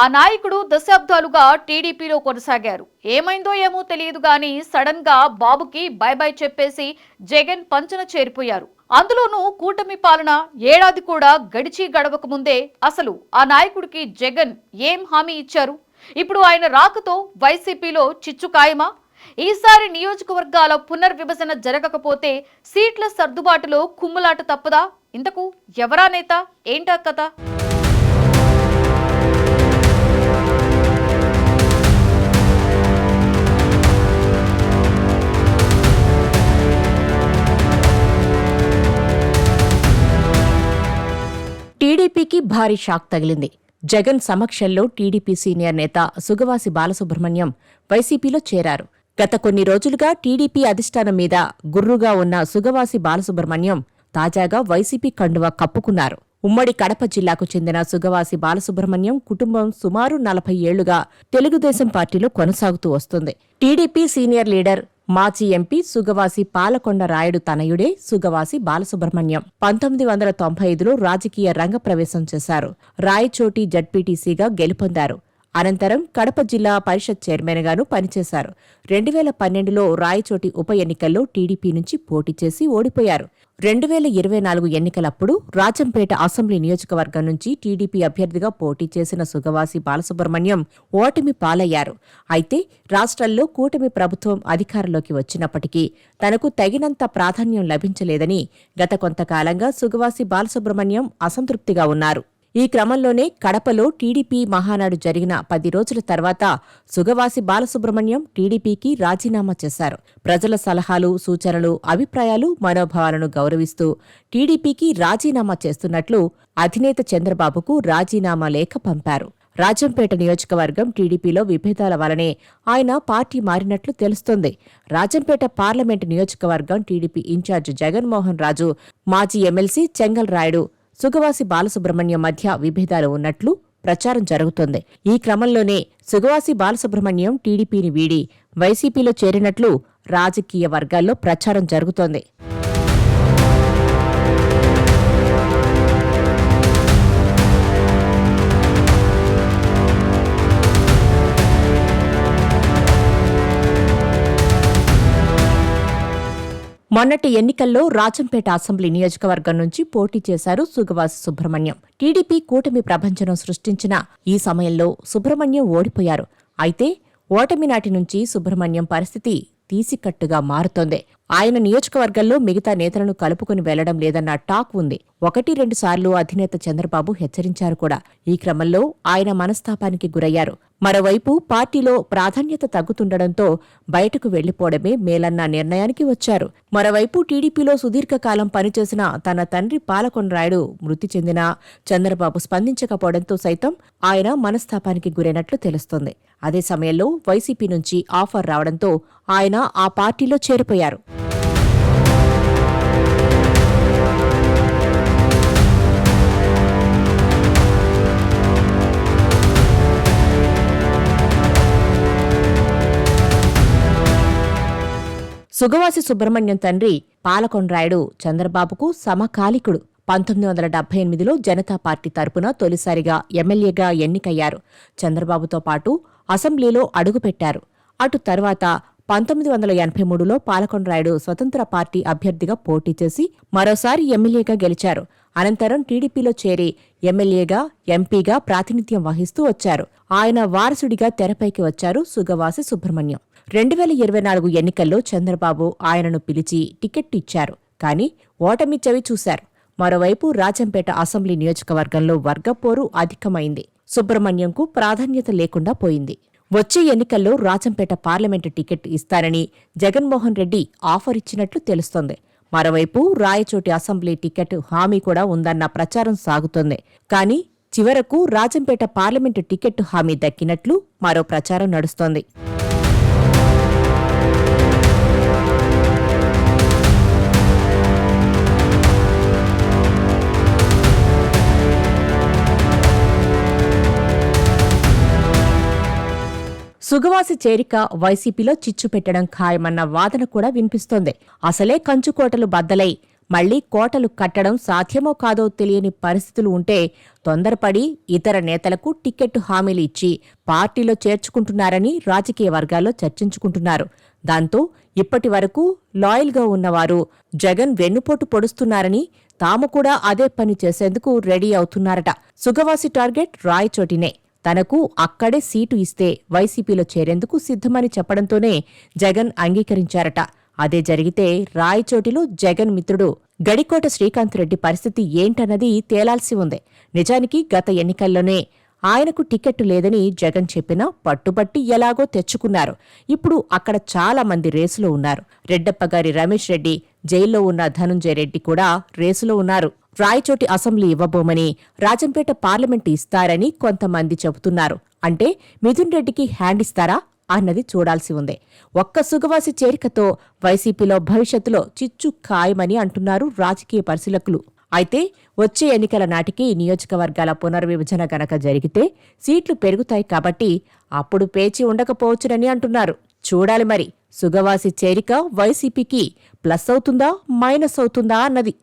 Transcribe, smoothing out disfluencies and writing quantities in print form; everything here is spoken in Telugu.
ఆ నాయకుడు దశాబ్దాలుగా టీడీపీలో కొనసాగారు. ఏమైందో ఏమో తెలియదు గాని సడన్ గా బాబుకి బై బై చెప్పేసి జగన్ పంచన చేరిపోయారు. అందులోనూ కూటమి పాలన ఏడాది కూడా గడిచి గడవక ముందే అసలు ఆ నాయకుడికి జగన్ ఏం హామీ ఇచ్చారు? ఇప్పుడు ఆయన రాకతో వైసీపీలో చిచ్చు ఖాయమా? ఈసారి నియోజకవర్గాల పునర్విభజన జరగకపోతే సీట్ల సర్దుబాటులో కుమ్ములాట తప్పదా? ఇంతకు ఎవరా నేత? ఏంటా కథ? టీడీపీకి భారీ షాక్ తగిలింది. జగన్ సమక్షంలో టీడీపీ సీనియర్ నేత సుగవాసి బాలసుబ్రహ్మణ్యం వైసీపీలో చేరారు. గత కొన్ని రోజులుగా టీడీపీ అధిష్టానం మీద గుర్రుగా ఉన్న సుగవాసి బాలసుబ్రహ్మణ్యం తాజాగా వైసీపీ కండువా కప్పుకున్నారు. ఉమ్మడి కడప జిల్లాకు చెందిన సుగవాసి బాలసుబ్రహ్మణ్యం కుటుంబం సుమారు 40 ఏళ్లుగా తెలుగుదేశం పార్టీలో కొనసాగుతూ వస్తుంది. టీడీపీ సీనియర్ లీడర్ మాజీ ఎంపీ సుగవాసి పాలకొండ రాయుడు తనయుడే సుగవాసి బాలసుబ్రహ్మణ్యం 1995లో రాజకీయ రంగప్రవేశం చేశారు. రాయచోటి జడ్పీటీసీగా గెలుపొందారు. అనంతరం కడప జిల్లా పరిషత్ చైర్మన్గానూ పనిచేశారు. 2012లో రాయచోటి ఉప ఎన్నికల్లో టీడీపీ నుంచి పోటీ చేసి ఓడిపోయారు. 2024 ఎన్నికలప్పుడు రాజంపేట అసెంబ్లీ నియోజకవర్గం నుంచి టీడీపీ అభ్యర్థిగా పోటీ చేసిన సుగవాసి బాలసుబ్రహ్మణ్యం ఓటమి పాలయ్యారు. అయితే రాష్ట్రంలో కూటమి ప్రభుత్వం అధికారంలోకి వచ్చినప్పటికీ తనకు తగినంత ప్రాధాన్యం లభించలేదని గత కొంతకాలంగా సుగవాసి బాలసుబ్రహ్మణ్యం అసంతృప్తిగా ఉన్నారు. ఈ క్రమంలోనే కడపలో టీడీపీ మహానాడు జరిగిన 10 రోజుల తర్వాత సుగవాసి బాలసుబ్రహ్మణ్యం టీడీపీకి రాజీనామా చేశారు. ప్రజల సలహాలు, సూచనలు, అభిప్రాయాలు, మనోభావాలను గౌరవిస్తూ టీడీపీకి రాజీనామా చేస్తున్నట్లు అధినేత చంద్రబాబుకు రాజీనామా లేఖ పంపారు. రాజంపేట నియోజకవర్గం టీడీపీలో విభేదాల వలనే ఆయన పార్టీ మారినట్లు తెలుస్తోంది. రాజంపేట పార్లమెంటు నియోజకవర్గం టీడీపీ ఇన్ఛార్జ్ జగన్మోహన్ రాజు, మాజీ ఎమ్మెల్సీ చెంగల్ రాయుడు, సుగవాసి బాలసుబ్రహ్మణ్యం మధ్య విభేదాలు ఉన్నట్లు ప్రచారం జరుగుతోంది. ఈ క్రమంలోనే సుగవాసి బాలసుబ్రహ్మణ్యం టీడీపీని వీడి వైసీపీలో చేరినట్లు రాజకీయ వర్గాల్లో ప్రచారం జరుగుతోంది. మొన్నటి ఎన్నికల్లో రాజంపేట అసెంబ్లీ నియోజకవర్గం నుంచి పోటీ చేశారు సుగవాసి సుబ్రహ్మణ్యం. టీడీపీ కూటమి ప్రభంజనం సృష్టించిన ఈ సమయంలో సుబ్రహ్మణ్యం ఓడిపోయారు. అయితే ఓటమి నాటి నుంచి సుబ్రహ్మణ్యం పరిస్థితి తీసికట్టుగా మారుతోంది. ఆయన నియోజకవర్గంలో మిగతా నేతలను కలుపుకుని వెళ్లడం లేదన్న టాక్ ఉంది. 1-2 సార్లు అధినేత చంద్రబాబు హెచ్చరించారు కూడా. ఈ క్రమంలో ఆయన మనస్తాపానికి గురయ్యారు. మరోవైపు పార్టీలో ప్రాధాన్యత తగ్గుతుండటంతో బయటకు వెళ్లిపోవడమే మేలన్న నిర్ణయానికి వచ్చారు. మరోవైపు టీడీపీలో సుదీర్ఘకాలం పనిచేసిన తన తండ్రి పాలకొండ రాయుడు మృతి చెందినా చంద్రబాబు స్పందించకపోవడంతో సైతం ఆయన మనస్తాపానికి గురైనట్లు తెలుస్తోంది. అదే సమయంలో వైసీపీ నుంచి ఆఫర్ రావడంతో ఆయన ఆ పార్టీలో చేరిపోయారు. సుగవాసి సుబ్రహ్మణ్యం తండ్రి పాలకొండ్రాయుడు చంద్రబాబుకు సమకాలికుడు. 1978లో జనతా పార్టీ తరపున తొలిసారిగా ఎమ్మెల్యేగా ఎన్నికయ్యారు. చంద్రబాబుతో పాటు అసెంబ్లీలో అడుగుపెట్టారు. అటు తర్వాత 1983లో పాలకొండ్రాయుడు స్వతంత్ర పార్టీ అభ్యర్థిగా పోటీ చేసి మరోసారి ఎమ్మెల్యేగా గెలిచారు. అనంతరం టీడీపీలో చేరి ఎమ్మెల్యేగా, ఎంపీగా ప్రాతినిధ్యం వహిస్తూ వచ్చారు. ఆయన వారసుడిగా తెరపైకి వచ్చారు సుగవాసి సుబ్రహ్మణ్యం. 2024 ఎన్నికల్లో చంద్రబాబు ఆయనను పిలిచి టికెట్ ఇచ్చారు. కానీ ఓటమి చవి చూశారు. మరోవైపు రాజంపేట అసెంబ్లీ నియోజకవర్గంలో వర్గపోరు అధికమైంది. సుబ్రహ్మణ్యంకు ప్రాధాన్యత లేకుండా పోయింది. వచ్చే ఎన్నికల్లో రాజంపేట పార్లమెంటు టికెట్ ఇస్తారని జగన్మోహన్ రెడ్డి ఆఫర్ ఇచ్చినట్లు తెలుస్తోంది. మరోవైపు రాయచోటి అసెంబ్లీ టికెట్ హామీ కూడా ఉందన్న ప్రచారం సాగుతోంది. కానీ చివరకు రాజంపేట పార్లమెంటు టికెట్ హామీ దక్కినట్లు మరో ప్రచారం నడుస్తోంది. సుగవాసి చేరిక వైసీపీలో చిచ్చు పెట్టడం ఖాయమన్న వాదన కూడా వినిపిస్తోంది. అసలే కంచుకోటలు బద్దలై మళ్లీ కోటలు కట్టడం సాధ్యమో కాదో తెలియని పరిస్థితులు ఉంటే తొందరపడి ఇతర నేతలకు టిక్కెట్టు హామీలు ఇచ్చి పార్టీలో చేర్చుకుంటున్నారని రాజకీయ వర్గాల్లో చర్చించుకుంటున్నారు. దాంతో ఇప్పటి వరకు లాయల్గా ఉన్నవారు జగన్ వెన్నుపోటు పొడుస్తున్నారని, తాము కూడా అదే పని చేసేందుకు రెడీ అవుతున్నారట. సుగవాసి టార్గెట్ రాయచోటినే. తనకు అక్కడే సీటు ఇస్తే వైసీపీలో చేరేందుకు సిద్ధమని చెప్పడంతోనే జగన్ అంగీకరించారట. అదే జరిగితే రాయచోటిలో జగన్ మిత్రుడు గడికోట శ్రీకాంత్ రెడ్డి పరిస్థితి ఏంటన్నది తేలాల్సి ఉంది. నిజానికి గత ఎన్నికల్లోనే ఆయనకు టికెట్టు లేదని జగన్ చెప్పినా పట్టుబట్టి ఎలాగో తెచ్చుకున్నారు. ఇప్పుడు అక్కడ చాలా మంది రేసులో ఉన్నారు. రెడ్డప్పగారి రమేష్ రెడ్డి, జైల్లో ఉన్న ధనుంజయ రెడ్డి కూడా రేసులో ఉన్నారు. రాయచోటి అసెంబ్లీ ఇవ్వబోమని, రాజంపేట పార్లమెంటు ఇస్తారని కొంతమంది చెబుతున్నారు. అంటే మిథున్ రెడ్డికి హ్యాండ్ ఇస్తారా అన్నది చూడాల్సి ఉంది. ఒక్క సుగవాసి చేరికతో వైసీపీలో భవిష్యత్తులో చిచ్చు ఖాయమని అంటున్నారు రాజకీయ పరిశీలకులు. అయితే వచ్చే ఎన్నికల నాటికి నియోజకవర్గాల పునర్విభజన గనక జరిగితే సీట్లు పెరుగుతాయి కాబట్టి అప్పుడు పేచి ఉండకపోవచ్చునని అంటున్నారు. చూడాలి మరి సుగవాసి చేరిక వైసీపీకి ప్లస్ అవుతుందా మైనస్ అవుతుందా అన్నది.